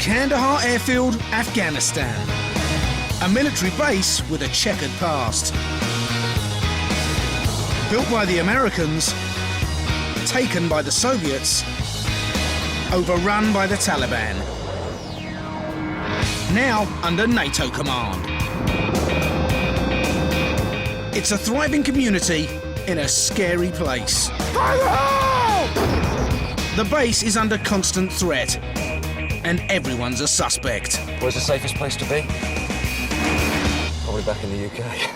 Kandahar Airfield, Afghanistan. A military base with a checkered past. Built by the Americans, taken by the Soviets, overrun by the Taliban. Now under NATO command. It's a thriving community in a scary place. The base is under constant threat, and everyone's a suspect. Where's the safest place to be? Probably back in the UK.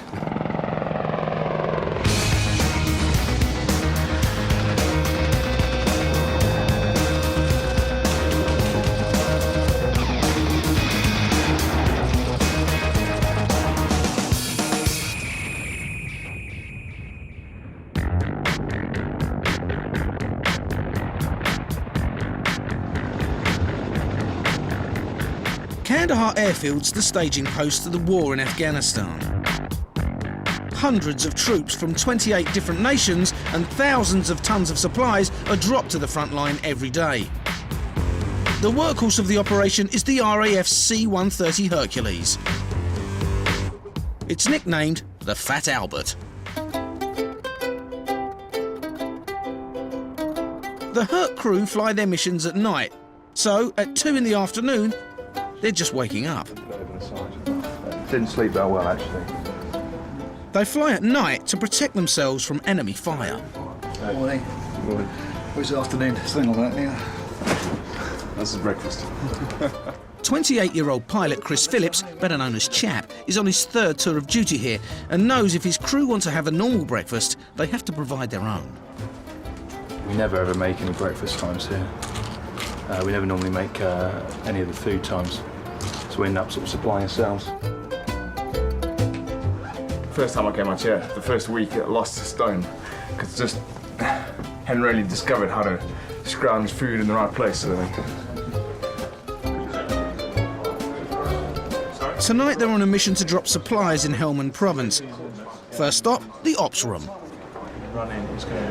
Kandahar Airfield's the staging post of the war in Afghanistan. Hundreds of troops from 28 different nations and thousands of tons of supplies are dropped to the front line every day. The workhorse of the operation is the RAF C-130 Hercules. It's nicknamed the Fat Albert. The Herc crew fly their missions at night, so at 2 in the afternoon, they're just waking up. Didn't sleep that well, actually. They fly at night to protect themselves from enemy fire. Morning. Morning. Where's the afternoon? Something like that, yeah. This is breakfast. 28-year-old pilot Chris Phillips, better known as Chap, is on his 3rd tour of duty here and knows if his crew want to have a normal breakfast, they have to provide their own. We never ever make any breakfast times here. We never normally make any of the food times, so we end up sort of supplying ourselves. First time I came out here, the first week, I lost a stone because just hadn't really discovered how to scrounge food in the right place. Tonight they're on a mission to drop supplies in Helmand Province. First stop, the ops room. Running is going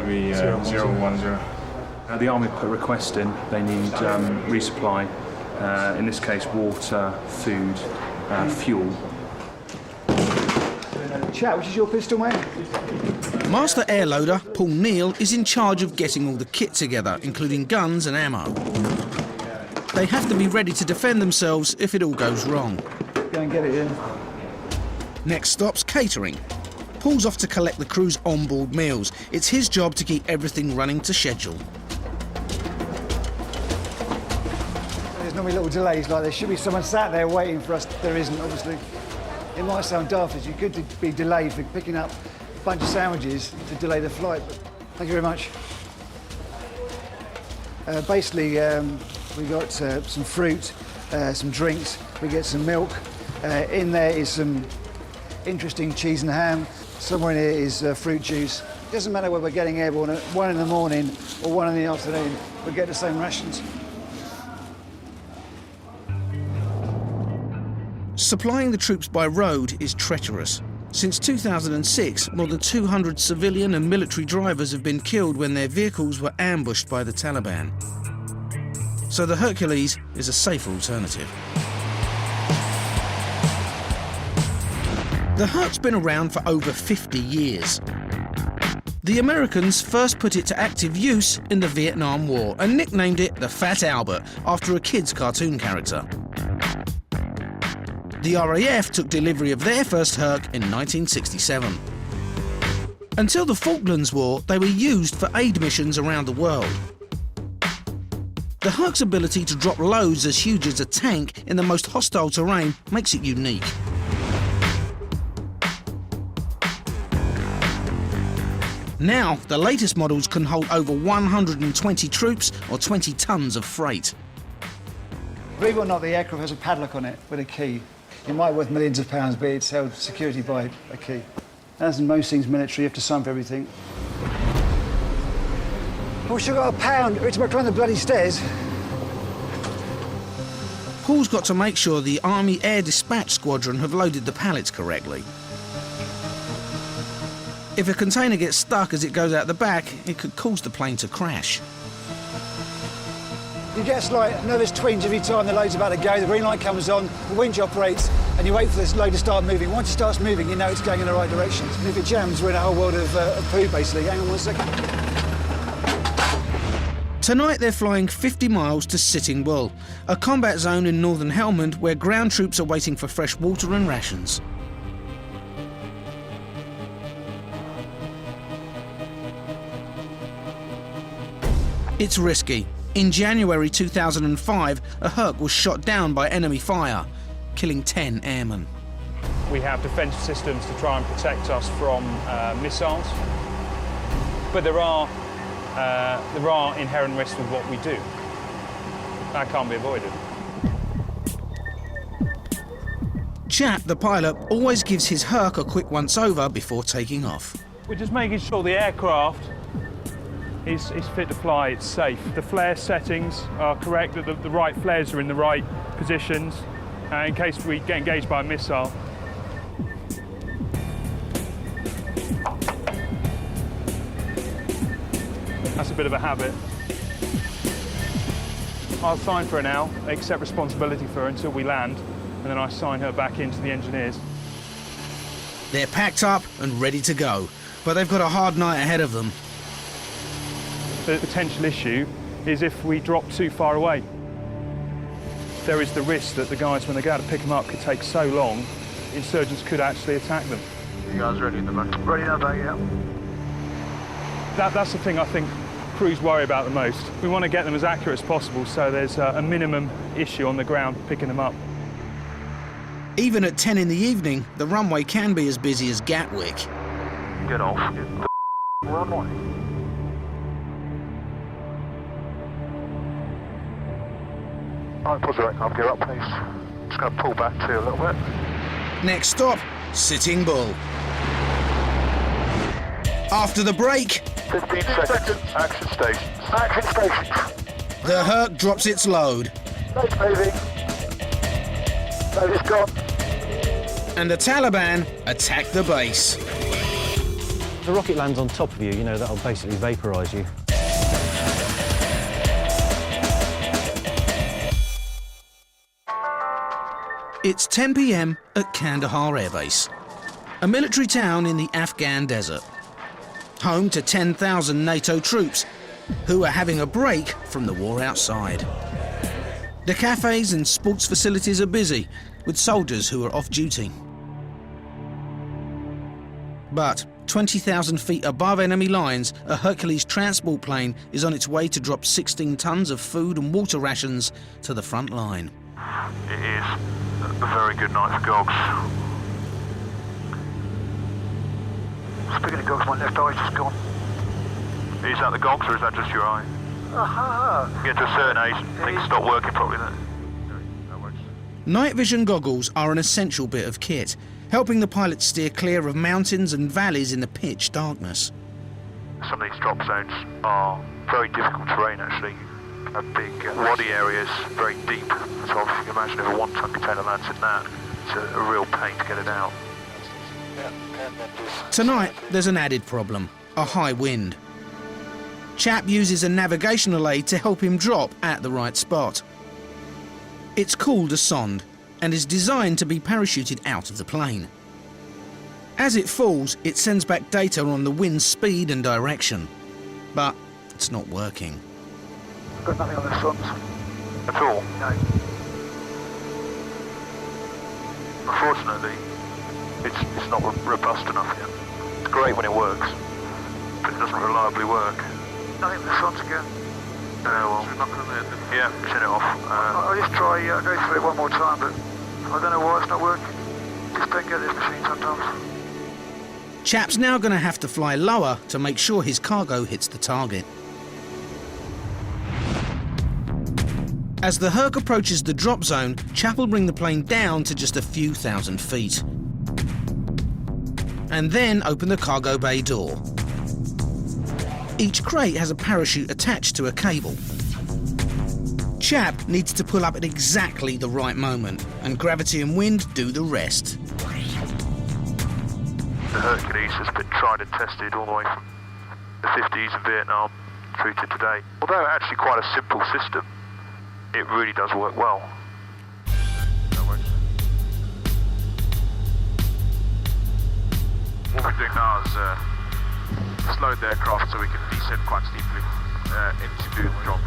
to be 010. The Army put requests in. They need resupply, in this case water, food, fuel. Chat, which is your pistol, mate? Master airloader Paul Neal is in charge of getting all the kit together, including guns and ammo. They have to be ready to defend themselves if it all goes wrong. Go and get it in. Next stop's catering. Paul's off to collect the crew's onboard meals. It's his job to keep everything running to schedule. There's normally little delays, like there should be someone sat there waiting for us. There isn't, obviously. It might sound daft, as you could be delayed for picking up a bunch of sandwiches to delay the flight, but thank you very much. Basically, we got some fruit, some drinks, we get some milk. In there is some interesting cheese and ham. Somewhere in here is fruit juice. It doesn't matter whether we're getting airborne at 1 in the morning or 1 in the afternoon, we get the same rations. Supplying the troops by road is treacherous. Since 2006, more than 200 civilian and military drivers have been killed when their vehicles were ambushed by the Taliban. So the Hercules is a safer alternative. The Herc's been around for over 50 years. The Americans first put it to active use in the Vietnam War and nicknamed it the Fat Albert after a kid's cartoon character. The RAF took delivery of their first Herc in 1967. Until the Falklands War, they were used for aid missions around the world. The Herc's ability to drop loads as huge as a tank in the most hostile terrain makes it unique. Now, the latest models can hold over 120 troops or 20 tons of freight. Believe it or not, the aircraft has a padlock on it with a key. It might be worth millions of pounds, but it's held security by a key. As in most things military, you have to sign for everything. I wish I got a pound to climb the bloody stairs. Paul's got to make sure the Army Air Dispatch Squadron have loaded the pallets correctly. If a container gets stuck as it goes out the back, it could cause the plane to crash. You get a slight nervous twinge every time the load's about to go, the green light comes on, the winch operates, and you wait for this load to start moving. Once it starts moving, you know it's going in the right direction. And if it jams, we're in a whole world of poo, basically. Hang on 1 second. Tonight they're flying 50 miles to Sitting Bull, a combat zone in northern Helmand where ground troops are waiting for fresh water and rations. It's risky. In January 2005, a Herc was shot down by enemy fire, killing 10 airmen. We have defence systems to try and protect us from missiles, but there are inherent risks with what we do. That can't be avoided. Chap, the pilot, always gives his Herc a quick once-over before taking off. We're just making sure the aircraft is fit to fly, it's safe. The flare settings are correct, that the right flares are in the right positions in case we get engaged by a missile. That's a bit of a habit. I'll sign for her now, accept responsibility for her until we land, and then I sign her back into the engineers. They're packed up and ready to go, but they've got a hard night ahead of them. The potential issue is if we drop too far away. There is the risk that the guys, when they go out to pick them up, could take so long, insurgents could actually attack them. You guys ready in the back? Ready now, back, yeah. That's the thing I think crews worry about the most. We want to get them as accurate as possible so there's a minimum issue on the ground picking them up. Even at 10 in the evening, the runway can be as busy as Gatwick. Get off. Runway. I'll put the up gear up, please. Just going to pull back to you a little bit. Next stop, Sitting Bull. After the break, 15 seconds. Action stations. Action stations. the Herc drops its load. Load's moving. Load is gone. And the Taliban attack the base. If a rocket lands on top of you, you know, that'll basically vaporise you. It's 10 p.m. at Kandahar Air Base, a military town in the Afghan desert, home to 10,000 NATO troops who are having a break from the war outside. The cafes and sports facilities are busy with soldiers who are off duty. But 20,000 feet above enemy lines, a Hercules transport plane is on its way to drop 16 tons of food and water rations to the front line. It is a very good night for Gogs. Speaking of Gogs, my left eye's just gone. Is that the Gogs or is that just your eye? Aha! Get to a certain age, things stop working properly then. Night vision goggles are an essential bit of kit, helping the pilot steer clear of mountains and valleys in the pitch darkness. Some of these drop zones are very difficult terrain actually. Big wadi areas, very deep. So if you can imagine if a 1-ton container lands in that, it's a real pain to get it out. Tonight, there's an added problem, a high wind. Chap uses a navigational aid to help him drop at the right spot. It's called a sonde and is designed to be parachuted out of the plane. As it falls, it sends back data on the wind's speed and direction. But it's not working. Got nothing on the sondes. At all? No. Unfortunately, it's not robust enough yet. It's great when it works, but it doesn't reliably work. Nothing on the sondes again. Well, yeah, turn it off. I'll just try, go through it one more time, but I don't know why it's not working. Just don't get this machine sometimes. Chap's now going to have to fly lower to make sure his cargo hits the target. As the Herc approaches the drop zone, Chap will bring the plane down to just a few thousand feet. And then open the cargo bay door. Each crate has a parachute attached to a cable. Chap needs to pull up at exactly the right moment, and gravity and wind do the rest. The Hercules has been tried and tested all the way from the 50s in Vietnam through to today. Although actually quite a simple system, it really does work well. What we're doing now is slowed the aircraft so we can descend quite steeply into the drop.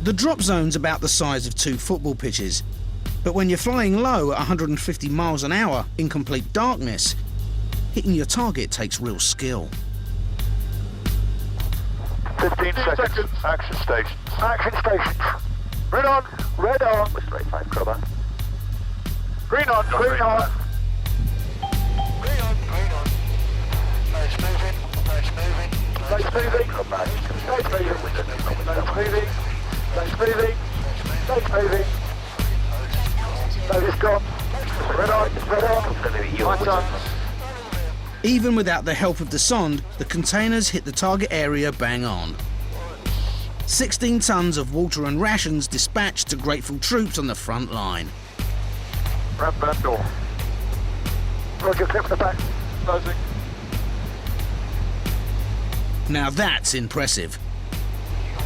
The drop zone's about the size of 2 football pitches, but when you're flying low at 150 miles an hour in complete darkness, hitting your target takes real skill. 15 seconds. Action stations. Action stations. Red on. Red on. We're straight 5, cover. Green on. Green on. Green on. Green on. Nice moving. Nice moving. Nice moving. Nice moving. Nice moving. Nice moving. Nice moving. Notice gone. Red on. Red on. Lights on. Even without the help of the sonde, the containers hit the target area bang on. 16 tons of water and rations dispatched to grateful troops on the front line. Ramp that door. Roger, clip the back. Closing. Now that's impressive.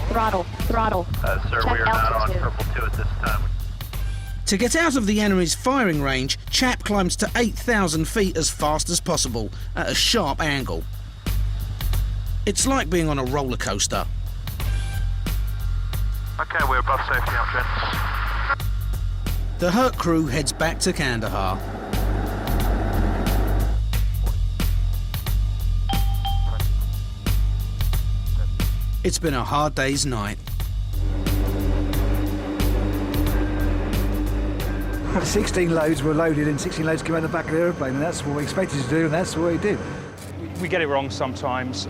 Throttle, throttle. Sir, Check we are not on altitude. purple 2 at this time. To get out of the enemy's firing range, Chap climbs to 8,000 feet as fast as possible, at a sharp angle. It's like being on a roller coaster. Okay, we're above safety now, gents. The Herc crew heads back to Kandahar. It's been a hard day's night. 16 loads were loaded and 16 loads came out the back of the aeroplane, and that's what we expected to do, and that's what we did. We get it wrong sometimes.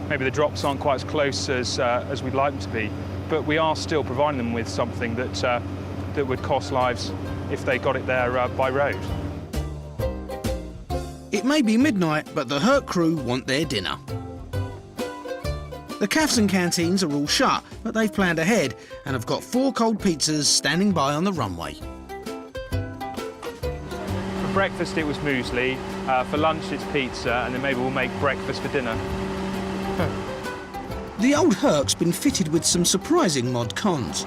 Maybe the drops aren't quite as close as we'd like them to be, but we are still providing them with something that would cost lives if they got it there by road. It may be midnight, but the Herc crew want their dinner. The cafes and canteens are all shut, but they've planned ahead and have got 4 cold pizzas standing by on the runway. For breakfast it was muesli, for lunch it's pizza, and then maybe we'll make breakfast for dinner. The old Herc's been fitted with some surprising mod cons.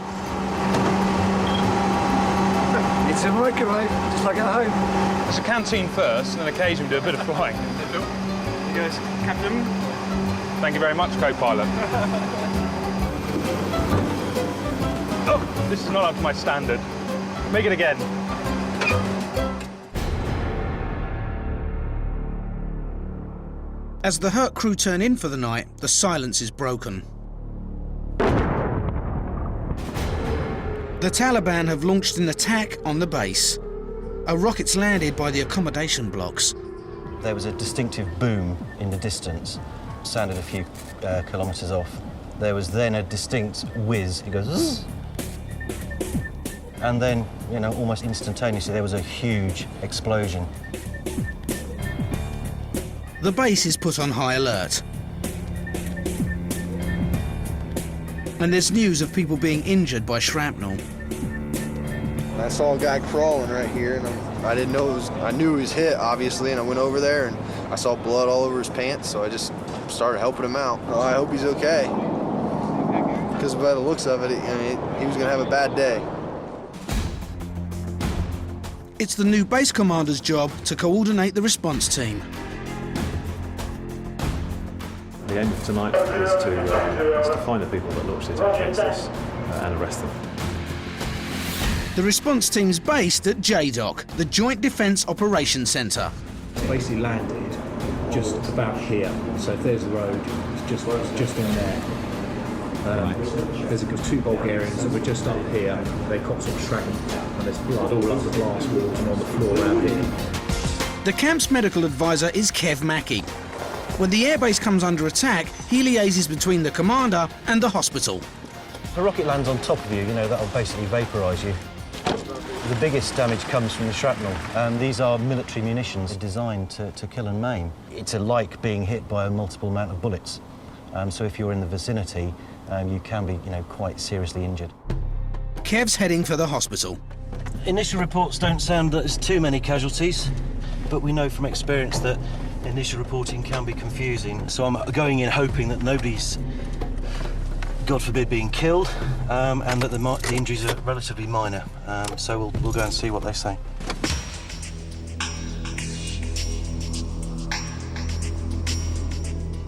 It's a microwave, just like at home. It's a canteen first, and then occasionally do a bit of flying. He goes, Captain. Thank you very much, co-pilot. Oh, this is not up to my standard. Make it again. As the Herc crew turn in for the night, the silence is broken. The Taliban have launched an attack on the base. A rocket's landed by the accommodation blocks. There was a distinctive boom in the distance, sounded a few kilometres off. There was then a distinct whiz. It goes, zzz. And then, you know, almost instantaneously, there was a huge explosion. The base is put on high alert. And there's news of people being injured by shrapnel. I saw a guy crawling right here, and I didn't know it was, I knew he was hit, obviously, and I went over there, and I saw blood all over his pants, so I just started helping him out. Oh, I hope he's okay. Because by the looks of it, I mean, he was going to have a bad day. It's the new base commander's job to coordinate the response team. The aim of tonight is to find the people that launched the attack against us and arrest them. The response team's based at JDOC, the Joint Defence Operations Centre. Basically landed just about here. So if there's the road, it's just in there. There's 2 Bulgarians that were just up here. They caught some shrapnel, and there's blood all up the glass walls and on the floor around here. The camp's medical advisor is Kev Mackey. When the airbase comes under attack, he liaises between the commander and the hospital. If a rocket lands on top of you, you know, that'll basically vaporise you. The biggest damage comes from the shrapnel. These are military munitions designed to kill and maim. It's like being hit by a multiple amount of bullets. So if you're in the vicinity, you can be, you know, quite seriously injured. Kev's heading for the hospital. Initial reports don't sound that there's too many casualties, but we know from experience that initial reporting can be confusing. So I'm going in hoping that nobody's God forbid, being killed, and that the injuries are relatively minor. So we'll go and see what they say.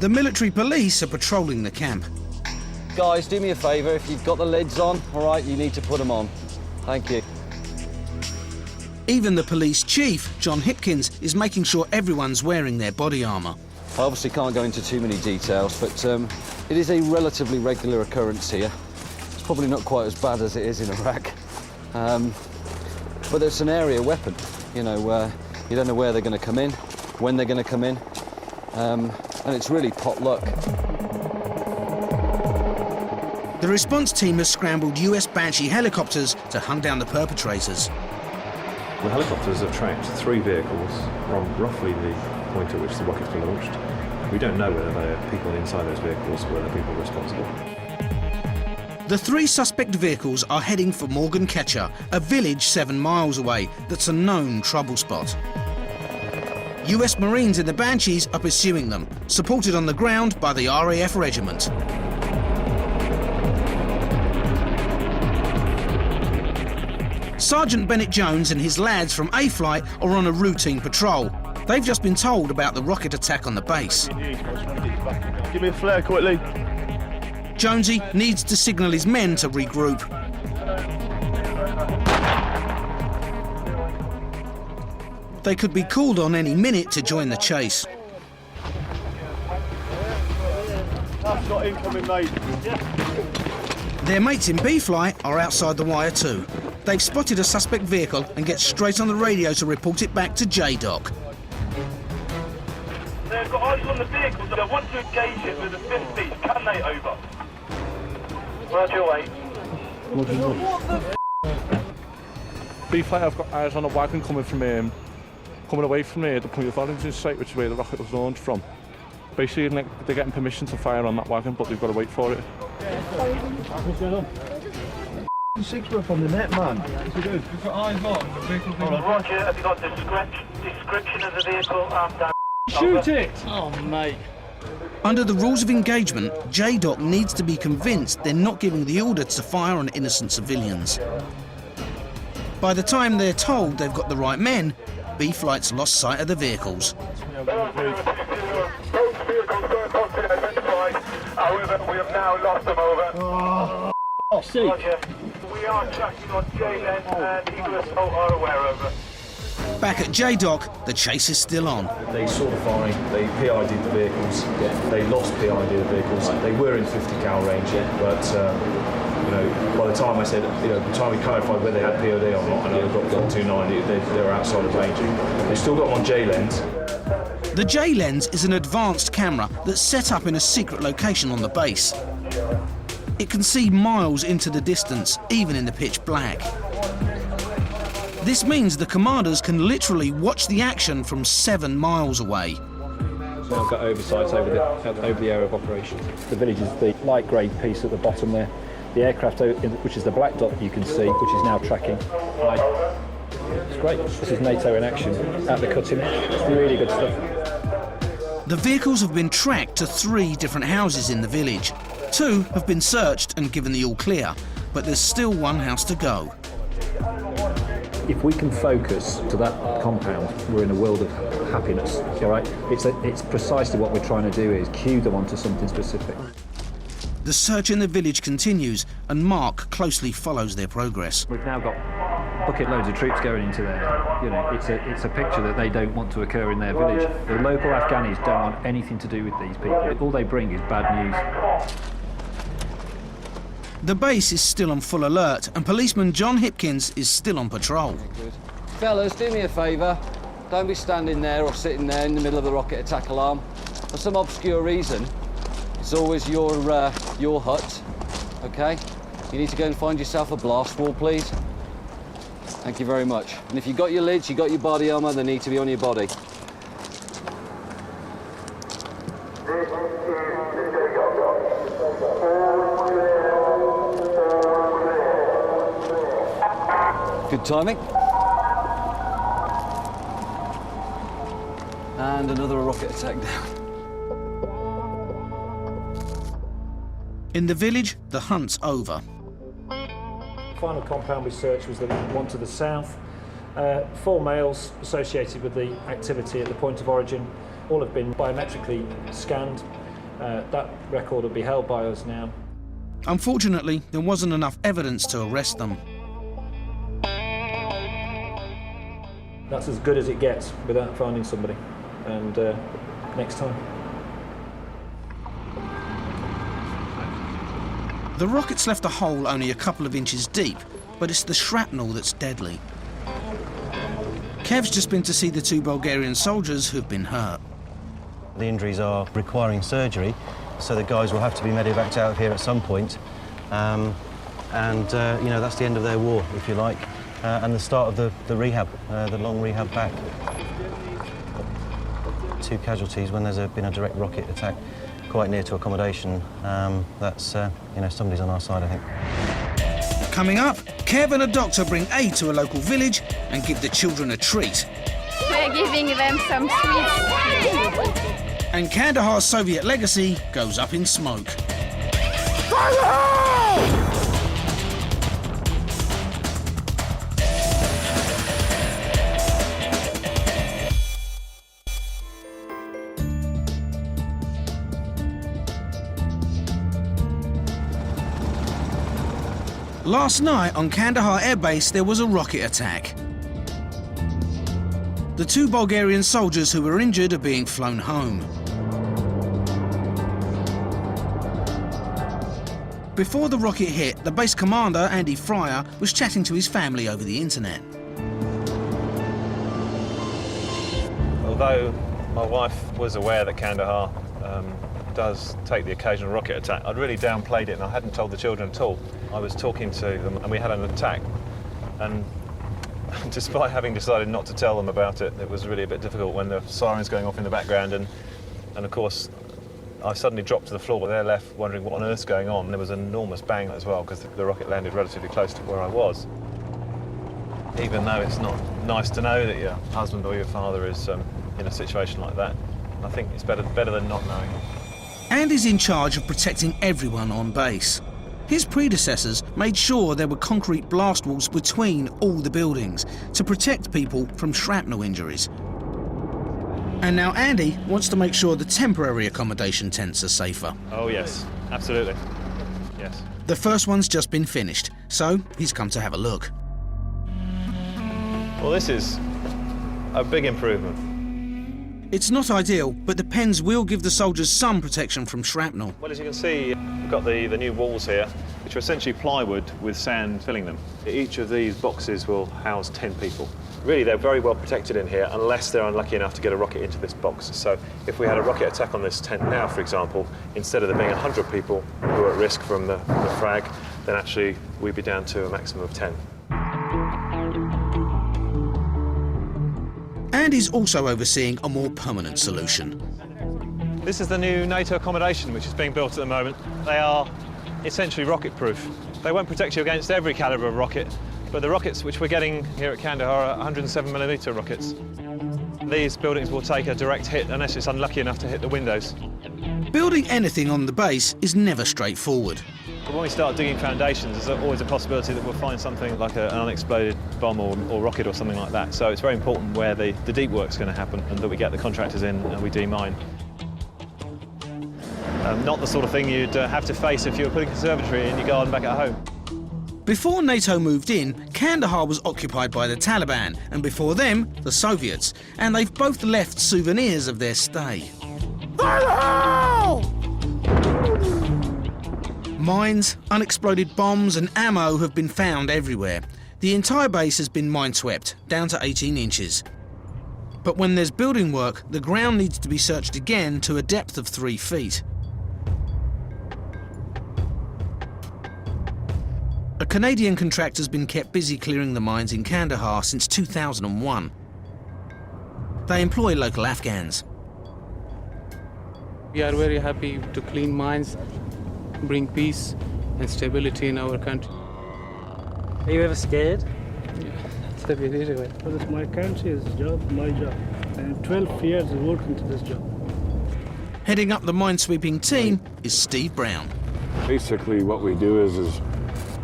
The military police are patrolling the camp. Guys, do me a favour, if you've got the lids on, all right, you need to put them on. Thank you. Even the police chief, John Hipkins, is making sure everyone's wearing their body armour. I obviously can't go into too many details, but it is a relatively regular occurrence here. It's probably not quite as bad as it is in Iraq. But it's an area weapon, you know, you don't know where they're going to come in, when they're going to come in, and it's really pot luck. The response team has scrambled US Banshee helicopters to hunt down the perpetrators. The helicopters have tracked 3 vehicles from roughly the point at which the rockets were launched. We don't know whether there are people inside those vehicles, whether people responsible. The 3 suspect vehicles are heading for Morgan Ketcher, a village 7 miles away that's a known trouble spot. US Marines in the Banshees are pursuing them, supported on the ground by the RAF regiment. Sergeant Bennett Jones and his lads from A-Flight are on a routine patrol. They've just been told about the rocket attack on the base. Give me a flare quickly. Jonesy needs to signal his men to regroup. They could be called on any minute to join the chase. That's got incoming, mate. Their mates in B-Flight are outside the wire too. They've spotted a suspect vehicle and get straight on the radio to report it back to JDOC. They've got eyes on the vehicle, so they want to engage it with the 50s. Can they, over? Roger, wait. B-Flight, I've got eyes on a wagon coming away from the point of origin site, which is where the rocket was launched from. Basically, they're getting permission to fire on that wagon, but they've got to wait for it. What's going on? 6 were from the net, man. It's good. We've got eyes on. The vehicle's been Roger, have you got description of the vehicle? Shoot it! Oh, mate. Under the rules of engagement, JDOC needs to be convinced they're not giving the order to fire on innocent civilians. By the time they're told they've got the right men, B-Flight's lost sight of the vehicles. Both vehicles were possibly identified. However, we have now lost them, over. Roger. We are tracking on J-Lens and Eagle Assault are aware, over. Back at JDOC, the chase is still on. They saw the firing, they PID'd the vehicles, they lost PID the vehicles. They were in 50 cal range, but you know, by the time I said, you know, by the time we clarified whether they had POD or not, and I got 129, they were outside of range. They still got one J-Lens. The J-Lens is an advanced camera that's set up in a secret location on the base. It can see miles into the distance, even in the pitch black. This means the commanders can literally watch the action from 7 miles away. So I've got oversights over the area of operations. The village is the light grey piece at the bottom there. The aircraft, which is the black dot you can see, which is now tracking. It's great. This is NATO in action at the cutting edge. It's really good stuff. The vehicles have been tracked to 3 different houses in the village. 2 have been searched and given the all clear, but there's still 1 house to go. If we can focus to that compound, we're in a world of happiness, all right? It's precisely what we're trying to do, is cue them onto something specific. The search in the village continues, and Mark closely follows their progress. We've now got bucket loads of troops going into there. You know, it's a picture that they don't want to occur in their village. The local Afghanis don't want anything to do with these people. All they bring is bad news. The base is still on full alert, and policeman John Hipkins is still on patrol. Fellas, do me a favour. Don't be standing there or sitting there in the middle of the rocket attack alarm. For some obscure reason, it's always your hut, OK? You need to go and find yourself a blast wall, please. Thank you very much. And if you've got your lids, you've got your body armour, they need to be on your body. Good timing. And another rocket attack down. In the village, the hunt's over. The final compound we searched was the one to the south. 4 males associated with the activity at the point of origin. All have been biometrically scanned. That record will be held by us now. Unfortunately, there wasn't enough evidence to arrest them. That's as good as it gets without finding somebody. And next time. The rockets left a hole only a couple of inches deep, but it's the shrapnel that's deadly. Kev's just been to see the 2 Bulgarian soldiers who've been hurt. The injuries are requiring surgery, so the guys will have to be medevaced out of here at some point. You know, that's the end of their war, if you like, and the start of the rehab, the long rehab back. 2 casualties when there's been a direct rocket attack quite near to accommodation. That's, you know, somebody's on our side, I think. Coming up, Kev and a doctor bring aid to a local village and give the children a treat. We're giving them some sweets. And Kandahar's Soviet legacy goes up in smoke. Last night on Kandahar Air Base there was a rocket attack. The 2 Bulgarian soldiers who were injured are being flown home. Before the rocket hit, the base commander, Andy Fryer, was chatting to his family over the internet. Although my wife was aware that Kandahar does take the occasional rocket attack, I'd really downplayed it and I hadn't told the children at all. I was talking to them and we had an attack, and despite having decided not to tell them about it, it was really a bit difficult when the siren's going off in the background, and of course I suddenly dropped to the floor. They're left wondering what on earth's going on. There was an enormous bang as well because the rocket landed relatively close to where I was. Even though it's not nice to know that your husband or your father is in a situation like that, I think it's better than not knowing. Andy's in charge of protecting everyone on base. His predecessors made sure there were concrete blast walls between all the buildings to protect people from shrapnel injuries. And now Andy wants to make sure the temporary accommodation tents are safer. Oh yes, absolutely, yes. The first one's just been finished, so he's come to have a look. Well, this is a big improvement. It's not ideal, but the pens will give the soldiers some protection from shrapnel. Well, as you can see, we've got the new walls here, which are essentially plywood with sand filling them. Each of these boxes will house 10 people. Really, they're very well protected in here, unless they're unlucky enough to get a rocket into this box. So if we had a rocket attack on this tent now, for example, instead of there being 100 people who are at risk from the frag, then actually we'd be down to a maximum of 10. Andy's also overseeing a more permanent solution. This is the new NATO accommodation which is being built at the moment. They are essentially rocket-proof. They won't protect you against every calibre of rocket, but the rockets which we're getting here at Kandahar are 107mm rockets. These buildings will take a direct hit unless it's unlucky enough to hit the windows. Building anything on the base is never straightforward. But when we start digging foundations, there's always a possibility that we'll find something like an unexploded bomb or rocket or something like that. So it's very important where the deep work's going to happen and that we get the contractors in and we demine. Not the sort of thing you'd have to face if you were putting a conservatory in your garden back at home. Before NATO moved in, Kandahar was occupied by the Taliban, and before them, the Soviets, and they've both left souvenirs of their stay. Mines, unexploded bombs and ammo have been found everywhere. The entire base has been mineswept, down to 18 inches. But when there's building work, the ground needs to be searched again to a depth of 3 feet. A Canadian contractor's been kept busy clearing the mines in Kandahar since 2001. They employ local Afghans. We are very happy to clean mines, bring peace and stability in our country. Are you ever scared? Yeah, it's a bit easy. Well, it's my country's job, my job. And 12 years working to this job. Heading up the minesweeping team is Steve Brown. Basically what we do is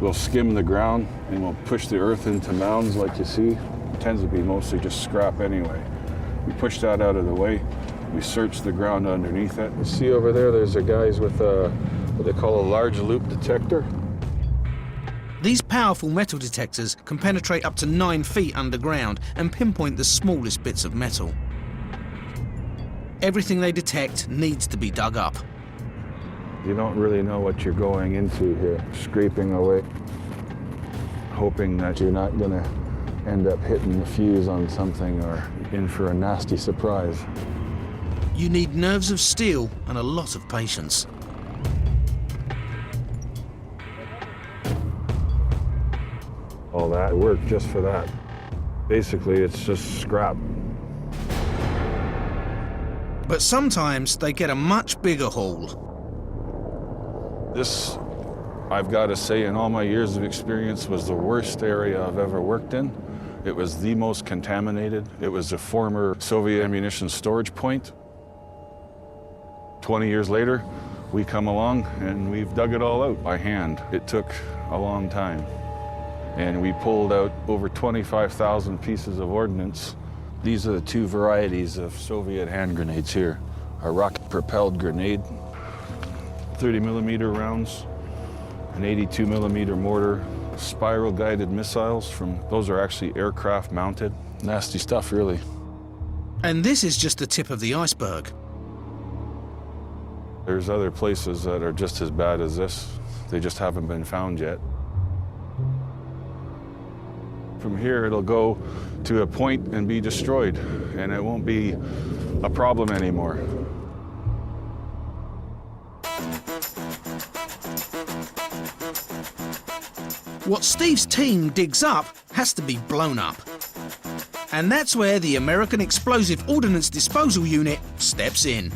we'll skim the ground and we'll push the earth into mounds like you see. It tends to be mostly just scrap anyway. We push that out of the way. We search the ground underneath it. You see over there, there's a guys with what they call a large loop detector. These powerful metal detectors can penetrate up to 9 feet underground and pinpoint the smallest bits of metal. Everything they detect needs to be dug up. You don't really know what you're going into here, scraping away, hoping that you're not going to end up hitting the fuse on something or in for a nasty surprise. You need nerves of steel and a lot of patience. All that work just for that. Basically, it's just scrap. But sometimes they get a much bigger haul. This, I've got to say, in all my years of experience, was the worst area I've ever worked in. It was the most contaminated. It was a former Soviet ammunition storage point. 20 years later, we come along and we've dug it all out by hand. It took a long time. And we pulled out over 25,000 pieces of ordnance. These are the two varieties of Soviet hand grenades here. A rocket-propelled grenade, 30mm rounds, an 82mm mortar, spiral-guided missiles those are actually aircraft mounted. Nasty stuff, really. And this is just the tip of the iceberg. There's other places that are just as bad as this. They just haven't been found yet. From here, it'll go to a point and be destroyed, and it won't be a problem anymore. What Steve's team digs up has to be blown up. And that's where the American Explosive Ordnance Disposal Unit steps in.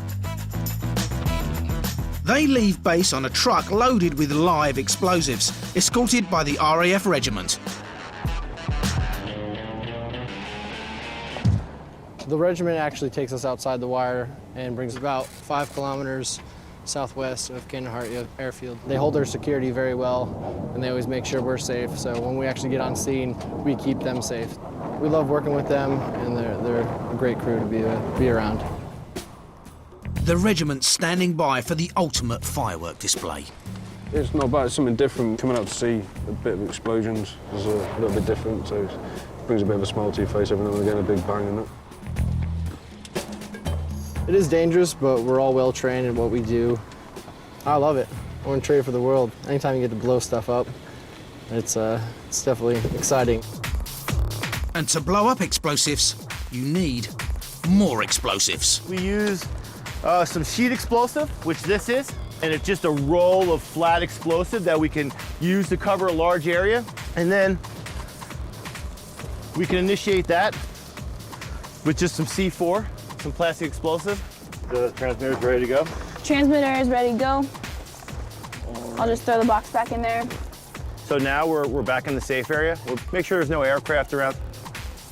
They leave base on a truck loaded with live explosives, escorted by the RAF regiment. The regiment actually takes us outside the wire and brings us about 5 kilometers southwest of Kandahar airfield. They hold their security very well, and they always make sure we're safe. So when we actually get on scene, we keep them safe. We love working with them, and they're a great crew to be around. The regiment standing by for the ultimate firework display. It's not bad, it's something different. Coming out to see a bit of explosions is a little bit different, so it brings a bit of a smile to your face every now and again, a big bang and that. It is dangerous, but we're all well trained in what we do. I love it. I want to trade it for the world. Anytime you get to blow stuff up, it's definitely exciting. And to blow up explosives, you need more explosives. We use some sheet explosive, which this is, and it's just a roll of flat explosive that we can use to cover a large area. And then we can initiate that with just some C4. Some plastic explosive. The transmitter's ready to go. Transmitter is ready to go. I'll just throw the box back in there. So now we're back in the safe area. We'll make sure there's no aircraft around,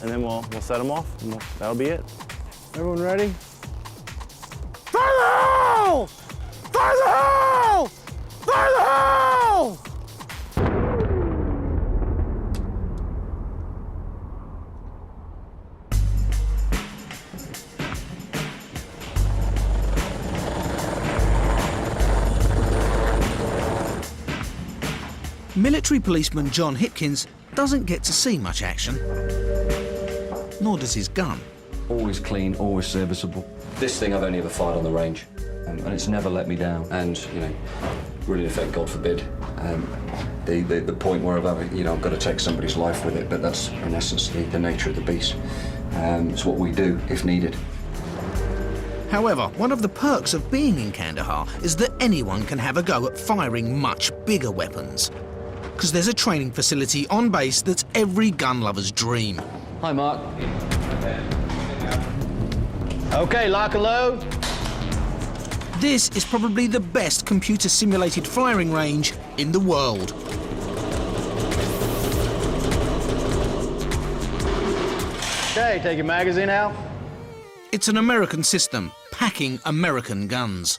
and then we'll set them off, and that'll be it. Everyone ready? Fire the hole! Fire the hole! Fire the hole! Military policeman John Hipkins doesn't get to see much action, nor does his gun. Always clean, always serviceable. This thing I've only ever fired on the range, and it's never let me down. And, you know, really, in effect, God forbid, the point where I've got to take somebody's life with it, but that's, in essence, the nature of the beast. It's what we do, if needed. However, one of the perks of being in Kandahar is that anyone can have a go at firing much bigger weapons. Because there's a training facility on base that's every gun lover's dream. Hi, Mark. Okay, lock and load. This is probably the best computer-simulated firing range in the world. Okay, take your magazine out. It's an American system, packing American guns.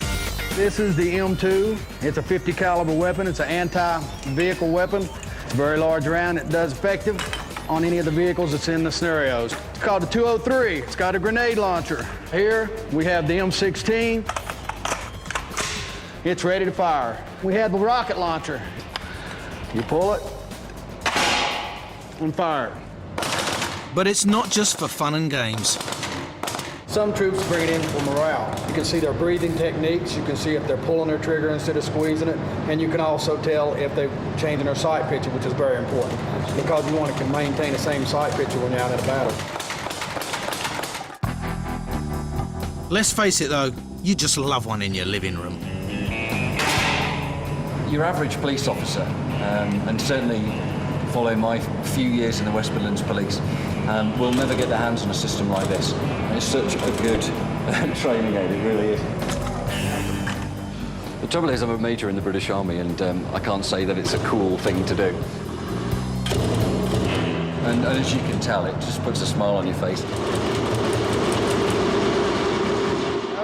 This is the M2. It's a 50 caliber weapon. It's an anti-vehicle weapon. It's a very large round. It does effective on any of the vehicles that's in the scenarios. It's called the 203. It's got a grenade launcher. Here we have the M16. It's ready to fire. We have the rocket launcher. You pull it and fire. But it's not just for fun and games. Some troops bring it in for morale. You can see their breathing techniques. You can see if they're pulling their trigger instead of squeezing it. And you can also tell if they're changing their sight picture, which is very important, because you want to maintain the same sight picture when you're out in a battle. Let's face it though, you just love one in your living room. Your average police officer, and certainly following my few years in the West Midlands Police, will never get their hands on a system like this. And it's such a good training aid, it really is. The trouble is I'm a major in the British Army, and I can't say that it's a cool thing to do. And as you can tell, it just puts a smile on your face.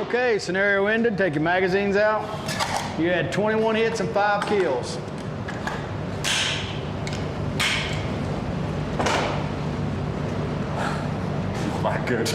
Okay, scenario ended. Take your magazines out. You had 21 hits and 5 kills. Quite good.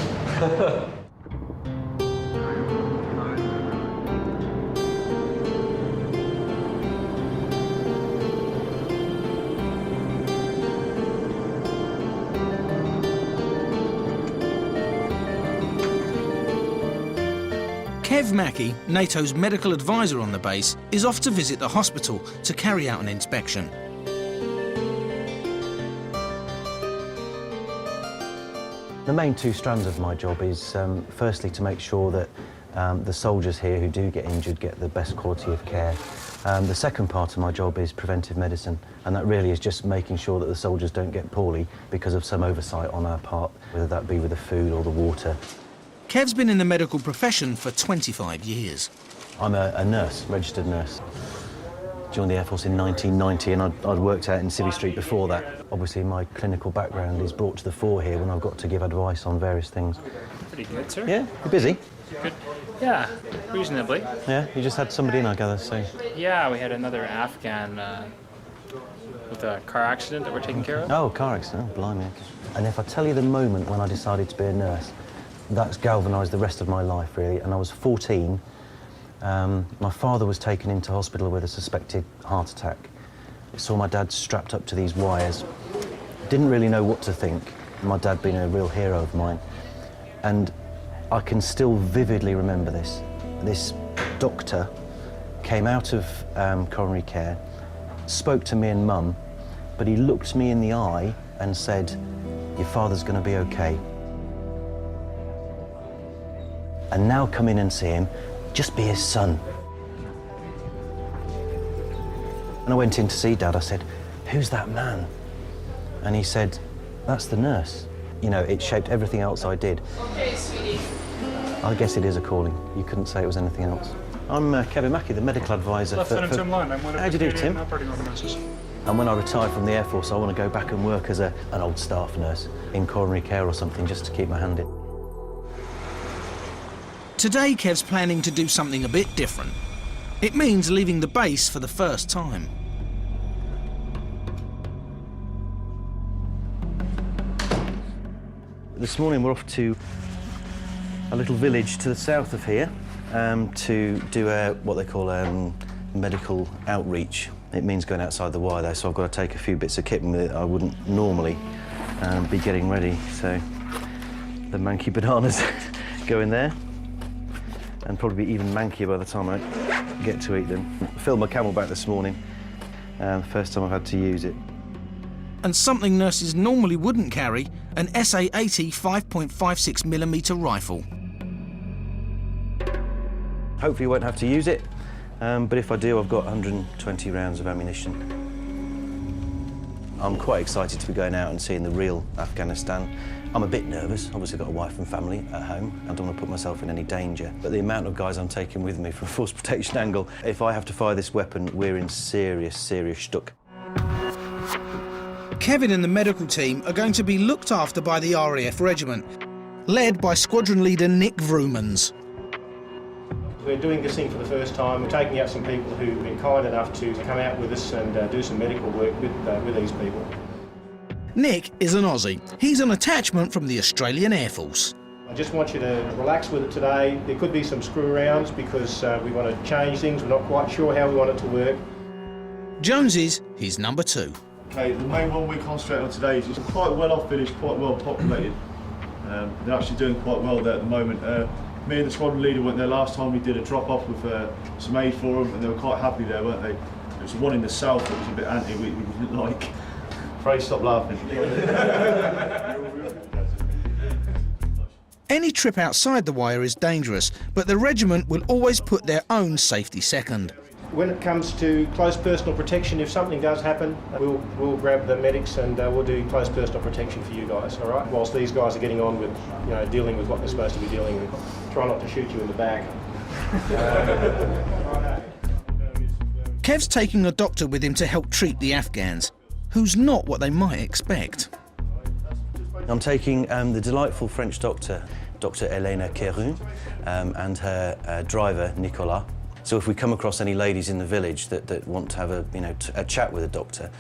Kev Mackey, NATO's medical advisor on the base, is off to visit the hospital to carry out an inspection. The main two strands of my job is firstly to make sure that the soldiers here who do get injured get the best quality of care. The second part of my job is preventive medicine, and that really is just making sure that the soldiers don't get poorly because of some oversight on our part, whether that be with the food or the water. Kev's been in the medical profession for 25 years. I'm a nurse, registered nurse. Joined the Air Force in 1990, and I'd worked out in Civvy Street before that. Obviously, my clinical background is brought to the fore here when I've got to give advice on various things. Pretty good, sir. Yeah, you busy? Good. Yeah, reasonably. Yeah, you just had somebody in, I gather, so... Yeah, we had another Afghan with a car accident that we're taking care of. Oh, car accident, oh, blimey. And if I tell you the moment when I decided to be a nurse, that's galvanised the rest of my life, really. And I was 14. My father was taken into hospital with a suspected heart attack. I saw my dad strapped up to these wires. Didn't really know what to think, my dad being a real hero of mine. And I can still vividly remember this. This doctor came out of coronary care, spoke to me and Mum, but he looked me in the eye and said, "Your father's going to be okay. And now come in and see him. Just be his son." And I went in to see Dad. I said, "Who's that man?" And he said, "That's the nurse." You know, it shaped everything else I did. Okay, sweetie. I guess it is a calling. You couldn't say it was anything else. I'm Kevin Mackey, the medical advisor Lieutenant Tim Lyon, I'm one of How'd you do, Tim? operating organisers. And when I retire from the Air Force, I want to go back and work as an old staff nurse in coronary care or something, just to keep my hand in. Today, Kev's planning to do something a bit different. It means leaving the base for the first time. This morning we're off to a little village to the south of here to do what they call medical outreach. It means going outside the wire though, so I've got to take a few bits of kit with it I wouldn't normally be getting ready. So the manky bananas go in there, and probably be even mankier by the time I get to eat them. I filled my camelback this morning, first time I've had to use it. And something nurses normally wouldn't carry, an SA-80 5.56mm rifle. Hopefully you won't have to use it, but if I do, I've got 120 rounds of ammunition. I'm quite excited to be going out and seeing the real Afghanistan. I'm a bit nervous. Obviously got a wife and family at home. I don't want to put myself in any danger. But the amount of guys I'm taking with me from a force protection angle, if I have to fire this weapon, we're in serious, serious stuck. Kevin and the medical team are going to be looked after by the RAF regiment, led by squadron leader Nick Vrooman's. We're doing this thing for the first time. We're taking out some people who've been kind enough to come out with us and do some medical work with these people. Nick is an Aussie. He's an attachment from the Australian Air Force. I just want you to relax with it today. There could be some screw-arounds because we want to change things. We're not quite sure how we want it to work. Jonesy's his number 2. Okay, the main one we concentrate on today is just quite well off village, quite well populated. They're actually doing quite well there at the moment. Me and the squadron leader went there last time. We did a drop-off with some aid for them, and they were quite happy there, weren't they? There was one in the south that was a bit anti, we didn't like. Afraid stop laughing. Any trip outside the wire is dangerous, but the regiment will always put their own safety second. When it comes to close personal protection, if something does happen, we'll grab the medics and we'll do close personal protection for you guys, all right? Whilst these guys are getting on with, dealing with what they're supposed to be dealing with. Try not to shoot you in the back. Kev's taking a doctor with him to help treat the Afghans, who's not what they might expect. I'm taking the delightful French doctor, Dr. Elena Keroun, and her driver, Nicolas. So if we come across any ladies in the village that want to have a chat with a doctor,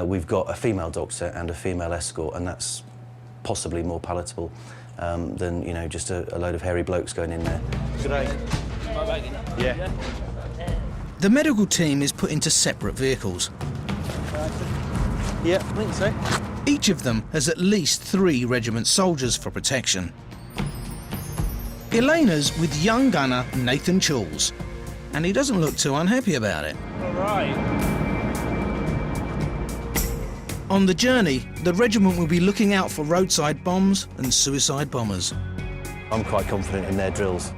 we've got a female doctor and a female escort, and that's possibly more palatable than just a load of hairy blokes going in there. Good day. Yeah. The medical team is put into separate vehicles. Yeah, I think so. Each of them has at least 3 regiment soldiers for protection. Elena's with young gunner Nathan Choules, and he doesn't look too unhappy about it. All right. On the journey, the regiment will be looking out for roadside bombs and suicide bombers. I'm quite confident in their drills.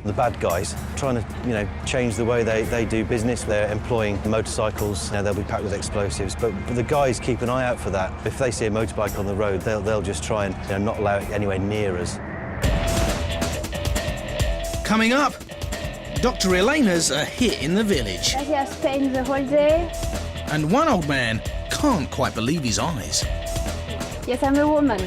The bad guys trying to, change the way they do business. They're employing motorcycles. They'll be packed with explosives. But the guys keep an eye out for that. If they see a motorbike on the road, they'll just try and not allow it anywhere near us. Coming up, Dr. Elena's a hit in the village. I have spent the whole day. And one old man can't quite believe his eyes. Yes, I'm a woman.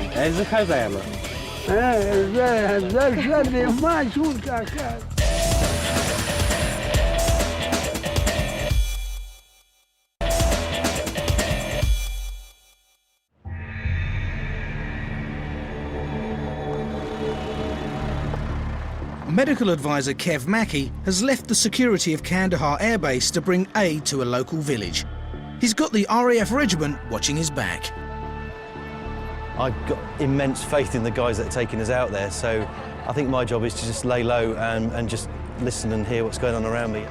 Medical advisor Kev Mackey has left the security of Kandahar Air Base to bring aid to a local village. He's got the RAF regiment watching his back. I've got immense faith in the guys that are taking us out there, so I think my job is to just lay low and just listen and hear what's going on around me.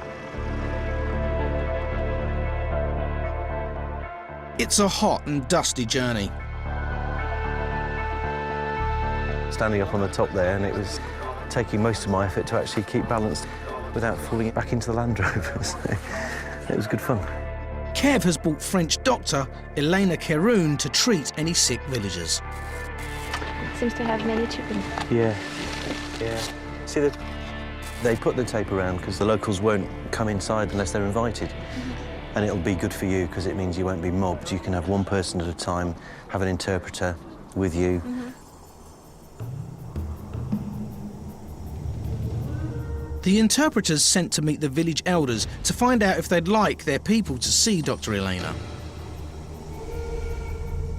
It's a hot and dusty journey. Standing up on the top there, and it was taking most of my effort to actually keep balanced without falling back into the Land Rover. So it was good fun. Kev has brought French doctor Elena Keroun to treat any sick villagers. Seems to have many chickens. Yeah. See, they put the tape around because the locals won't come inside unless they're invited. And it'll be good for you because it means you won't be mobbed. You can have one person at a time, have an interpreter with you. The interpreter's sent to meet the village elders to find out if they'd like their people to see Dr. Elena.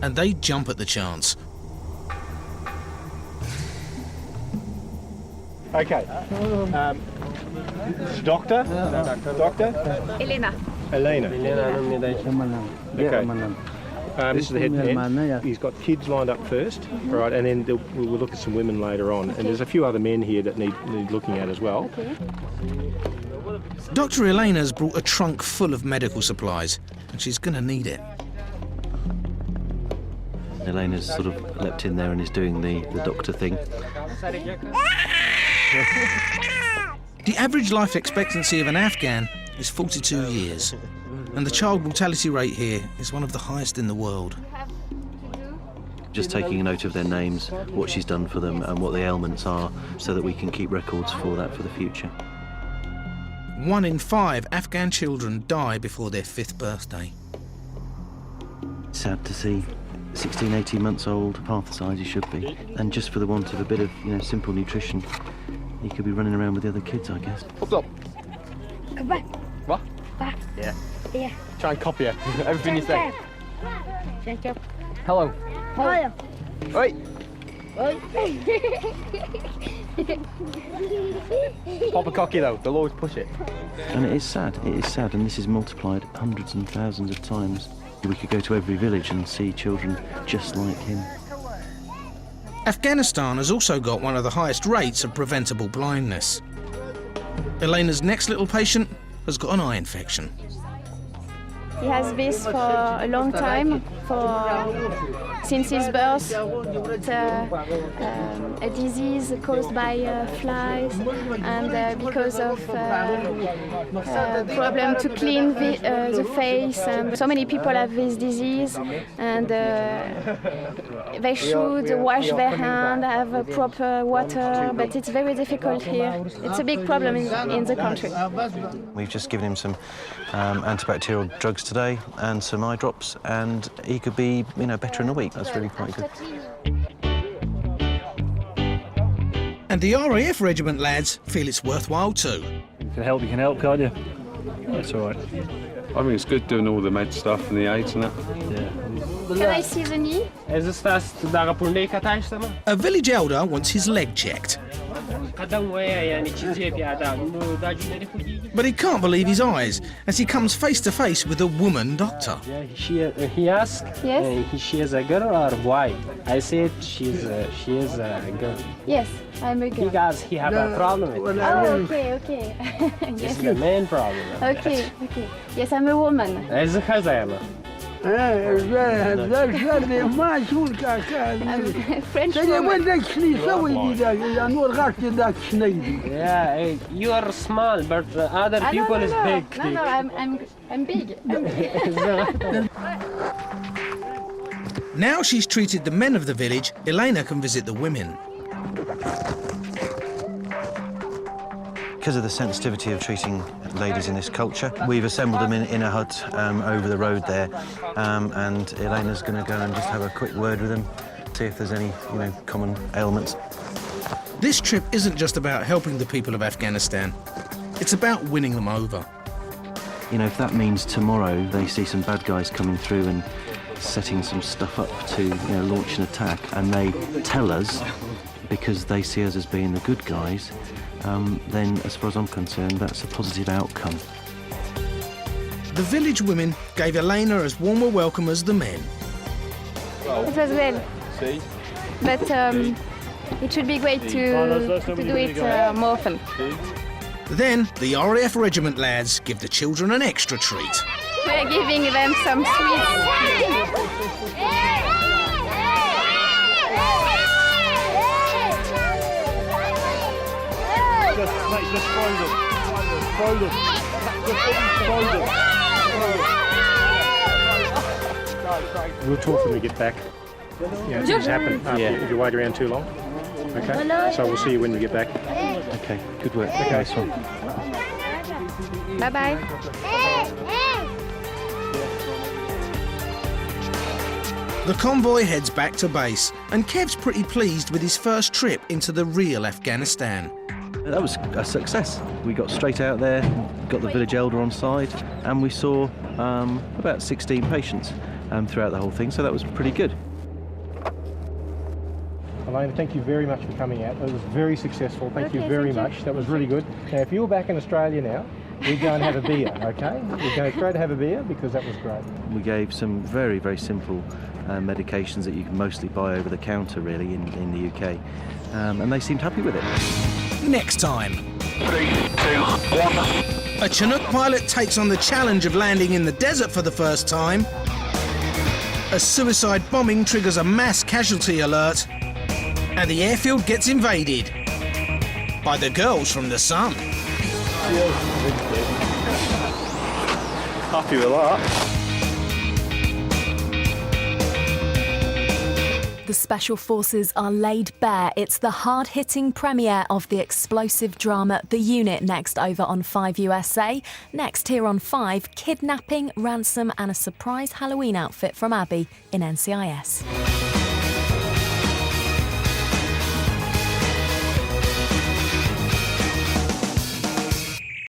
And they jump at the chance. Okay. Doctor? Doctor? Elena. Elena. Okay. This is the head man. He's got kids lined up first, right, and then we'll look at some women later on. And there's a few other men here that need looking at as well. Okay. Dr. Elena's brought a trunk full of medical supplies, and she's going to need it. Elena's sort of leapt in there and is doing the doctor thing. The average life expectancy of an Afghan is 42 years. And the child mortality rate here is one of the highest in the world. Just taking a note of their names, what she's done for them and what the ailments are, so that we can keep records for that for the future. 1 in 5 Afghan children die before their 5th birthday. Sad to see. 16, 18 months old, half the size he should be. And just for the want of a bit of simple nutrition, He could be running around with the other kids, I guess. What's up? Come back. What? Back. Yeah. Yeah. Try and copy it. Everything you say. Shake up. Hello. Hello. Oi. Pop a cocky though, they'll always push it. And it is sad, and this is multiplied hundreds and thousands of times. We could go to every village and see children just like him. Afghanistan has also got one of the highest rates of preventable blindness. Elena's next little patient has got an eye infection. He has this for a long time, since his birth. It's a disease caused by flies, and because of problem to clean the face. And so many people have this disease, and they should wash their hand, have proper water, but it's very difficult here. It's a big problem in the country. We've just given him some antibacterial drugs today and some eye drops, and he could be, better in a week. That's really quite good. And the RAF regiment lads feel it's worthwhile too. You can help, can't you? That's all right. I think it's good doing all the med stuff and the aids and that. Yeah. Can I see the knee? A village elder wants his leg checked. But he can't believe his eyes as he comes face to face with a woman doctor. He asked, yes? She is a girl or boy? I said she is a girl. Yes, I'm a girl. Because he have a problem with it. Oh, okay. This is the main problem. Okay. Yes, I'm a woman. As a khazama. I'm French woman. Yeah, you are small, but other people is big. No, I'm big. Now she's treated the men of the village, Elena can visit the women. Because of the sensitivity of treating ladies in this culture, we've assembled them in a hut over the road there, and Elena's going to go and just have a quick word with them, see if there's any, common ailments. This trip isn't just about helping the people of Afghanistan, it's about winning them over. If that means tomorrow they see some bad guys coming through and setting some stuff up to, launch an attack, and they tell us because they see us as being the good guys, then, as far as I'm concerned, that's a positive outcome. The village women gave Elena as warm a welcome as the men. It was well. But it should be great to do it more often. Then the RAF regiment lads give the children an extra treat. We're giving them some sweets. Just fold it. We'll talk when we get back. Things happen if you wait around too long. Okay? So we'll see you when we get back. Okay, good work. Nice one. Bye-bye. The convoy heads back to base, and Kev's pretty pleased with his first trip into the real Afghanistan. That was a success. We got straight out there, got the village elder on side, and we saw about 16 patients throughout the whole thing, so that was pretty good. Elena, thank you very much for coming out. It was very successful. Thank you very much. That was really good. Now, if you're back in Australia now, we're going to have a beer, okay? We're going straight to have a beer because that was great. We gave some very, very simple medications that you can mostly buy over the counter, really, in the UK, and they seemed happy with it. Next time. 3, 2, 1. A Chinook pilot takes on the challenge of landing in the desert for the first time. A suicide bombing triggers a mass casualty alert. And the airfield gets invaded by the girls from the Sun. Happy with that. The Special Forces are laid bare. It's the hard-hitting premiere of the explosive drama The Unit, next over on 5 USA. Next here on 5, kidnapping, ransom and a surprise Halloween outfit from Abby in NCIS.